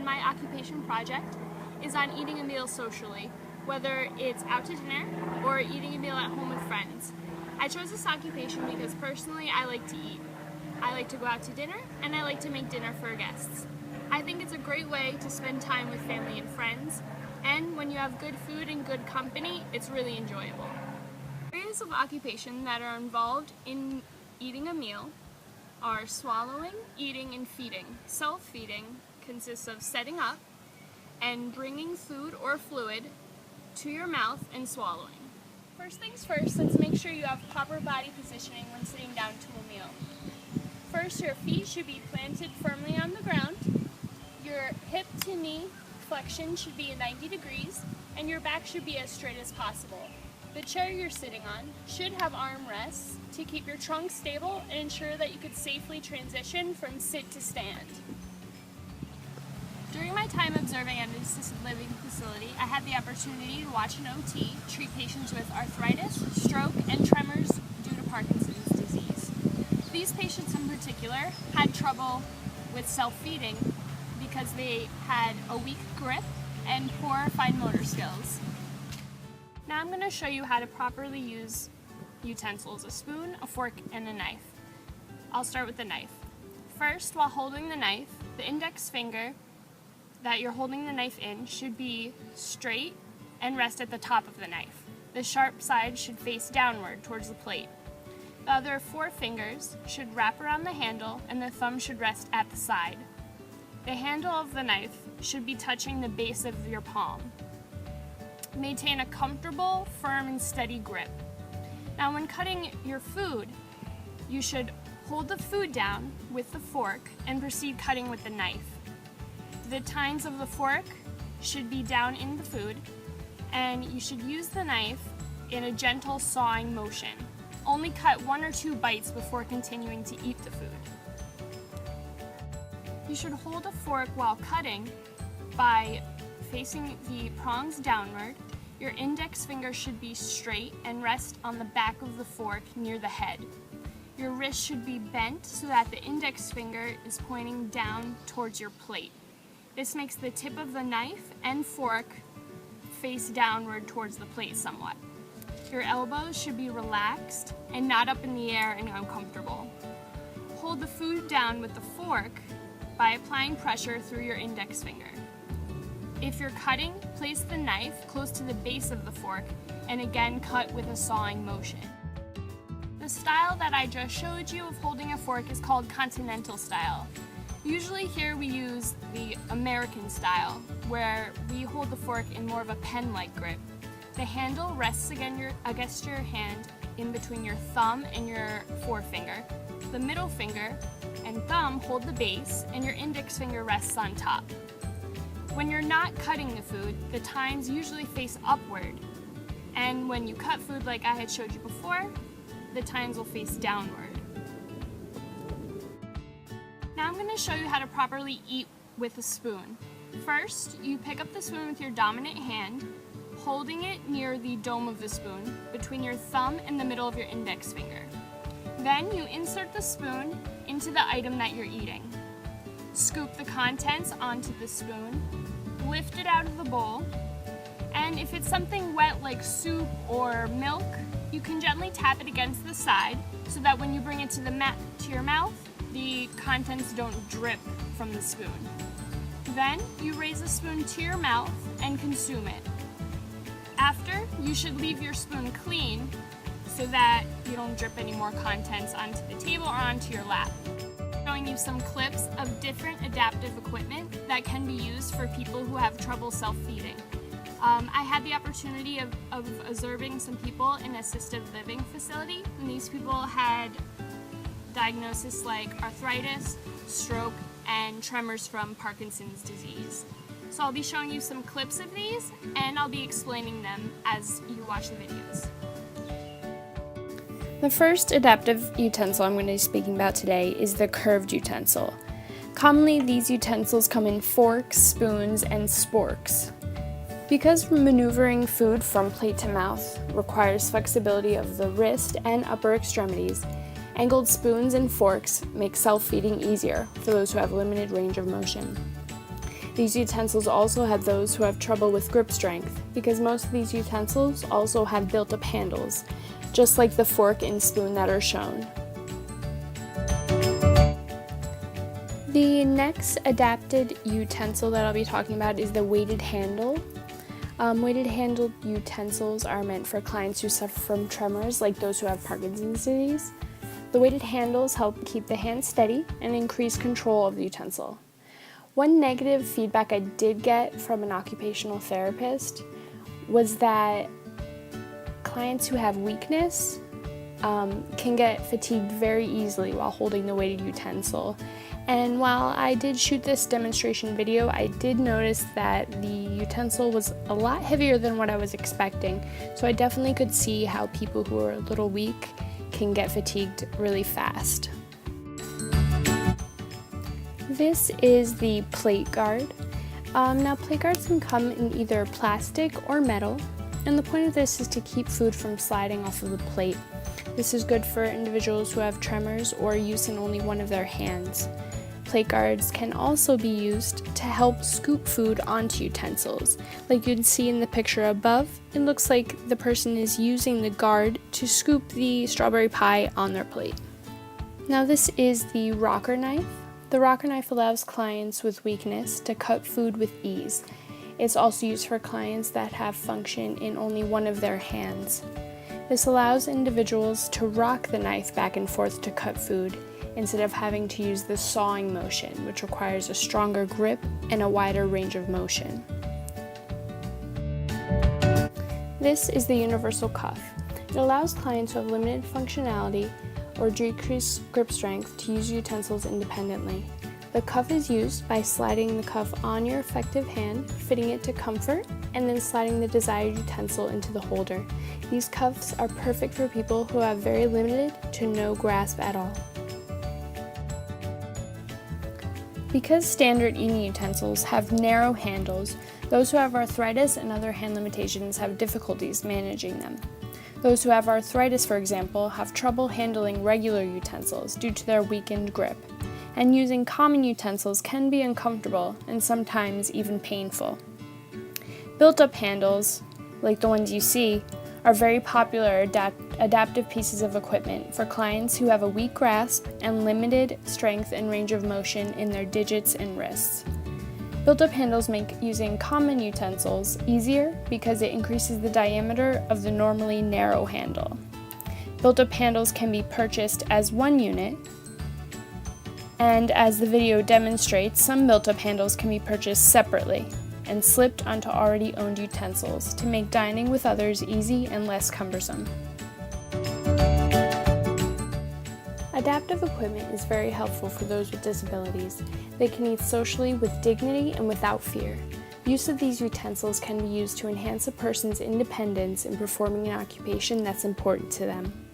my occupation project is on eating a meal socially, whether it's out to dinner or eating a meal at home with friends. I chose this occupation because personally I like to eat. I like to go out to dinner and I like to make dinner for guests. I think it's a great way to spend time with family and friends, and when you have good food and good company, it's really enjoyable. Areas of occupation that are involved in eating a meal are swallowing, eating, and feeding. Self-feeding consists of setting up and bringing food or fluid to your mouth and swallowing. First things first, let's make sure you have proper body positioning when sitting down to a meal. First, your feet should be planted firmly on the ground. Your hip to knee flexion should be at 90 degrees, and your back should be as straight as possible. The chair you're sitting on should have armrests to keep your trunk stable and ensure that you could safely transition from sit to stand. During my time observing at an assisted living facility, I had the opportunity to watch an OT treat patients with arthritis, stroke, and tremors due to Parkinson's disease. These patients in particular had trouble with self-feeding because they had a weak grip and poor fine motor skills. Now I'm going to show you how to properly use utensils, a spoon, a fork, and a knife. I'll start with the knife. First, while holding the knife, the index finger that you're holding the knife in should be straight and rest at the top of the knife. The sharp side should face downward towards the plate. The other 4 fingers should wrap around the handle and the thumb should rest at the side. The handle of the knife should be touching the base of your palm. Maintain a comfortable, firm, and steady grip. Now when cutting your food, you should hold the food down with the fork and proceed cutting with the knife. The tines of the fork should be down in the food, and you should use the knife in a gentle sawing motion. Only cut 1 or 2 bites before continuing to eat the food. You should hold a fork while cutting by facing the prongs downward. Your index finger should be straight and rest on the back of the fork near the head. Your wrist should be bent so that the index finger is pointing down towards your plate. This makes the tip of the knife and fork face downward towards the plate somewhat. Your elbows should be relaxed and not up in the air and uncomfortable. Hold the food down with the fork by applying pressure through your index finger. If you're cutting, place the knife close to the base of the fork and again cut with a sawing motion. The style that I just showed you of holding a fork is called continental style. Usually here we use the American style, where we hold the fork in more of a pen-like grip. The handle rests against your hand in between your thumb and your forefinger. The middle finger and thumb hold the base, and your index finger rests on top. When you're not cutting the food, the tines usually face upward, and when you cut food like I had showed you before, the tines will face downward. Now I'm going to show you how to properly eat with a spoon. First, you pick up the spoon with your dominant hand, holding it near the dome of the spoon, between your thumb and the middle of your index finger. Then you insert the spoon into the item that you're eating. Scoop the contents onto the spoon, lift it out of the bowl, and if it's something wet like soup or milk, you can gently tap it against the side so that when you bring it to your mouth, the contents don't drip from the spoon. Then you raise the spoon to your mouth and consume it. After, you should leave your spoon clean so that you don't drip any more contents onto the table or onto your lap. Showing you some clips of different adaptive equipment that can be used for people who have trouble self-feeding. I had the opportunity of observing some people in an assisted living facility, and these people had diagnoses like arthritis, stroke, and tremors from Parkinson's disease. So I'll be showing you some clips of these, and I'll be explaining them as you watch the videos. The first adaptive utensil I'm going to be speaking about today is the curved utensil. Commonly, these utensils come in forks, spoons, and sporks. Because maneuvering food from plate to mouth requires flexibility of the wrist and upper extremities, angled spoons and forks make self-feeding easier for those who have limited range of motion. These utensils also have those who have trouble with grip strength, because most of these utensils also have built-up handles, just like the fork and spoon that are shown. The next adapted utensil that I'll be talking about is the weighted handle. Weighted handled utensils are meant for clients who suffer from tremors, like those who have Parkinson's disease. The weighted handles help keep the hand steady and increase control of the utensil. One negative feedback I did get from an occupational therapist was that clients who have weakness can get fatigued very easily while holding the weighted utensil. And while I did shoot this demonstration video, I did notice that the utensil was a lot heavier than what I was expecting, so I definitely could see how people who are a little weak can get fatigued really fast. This is the plate guard. Now plate guards can come in either plastic or metal, and the point of this is to keep food from sliding off of the plate. This is good for individuals who have tremors or use in only one of their hands. Plate guards can also be used to help scoop food onto utensils. Like you can see in the picture above, it looks like the person is using the guard to scoop the strawberry pie on their plate. Now this is the rocker knife. The rocker knife allows clients with weakness to cut food with ease. It's also used for clients that have function in only one of their hands. This allows individuals to rock the knife back and forth to cut food, instead of having to use the sawing motion, which requires a stronger grip and a wider range of motion. This is the universal cuff. It allows clients who have limited functionality or decreased grip strength to use utensils independently. The cuff is used by sliding the cuff on your effective hand, fitting it to comfort, and then sliding the desired utensil into the holder. These cuffs are perfect for people who have very limited to no grasp at all. Because standard eating utensils have narrow handles, those who have arthritis and other hand limitations have difficulties managing them. Those who have arthritis, for example, have trouble handling regular utensils due to their weakened grip, and using common utensils can be uncomfortable and sometimes even painful. Built-up handles, like the ones you see, are very popular adaptive pieces of equipment for clients who have a weak grasp and limited strength and range of motion in their digits and wrists. Built-up handles make using common utensils easier because it increases the diameter of the normally narrow handle. Built-up handles can be purchased as one unit, and as the video demonstrates, some built-up handles can be purchased separately and slipped onto already owned utensils to make dining with others easy and less cumbersome. Adaptive equipment is very helpful for those with disabilities. They can eat socially with dignity and without fear. Use of these utensils can be used to enhance a person's independence in performing an occupation that's important to them.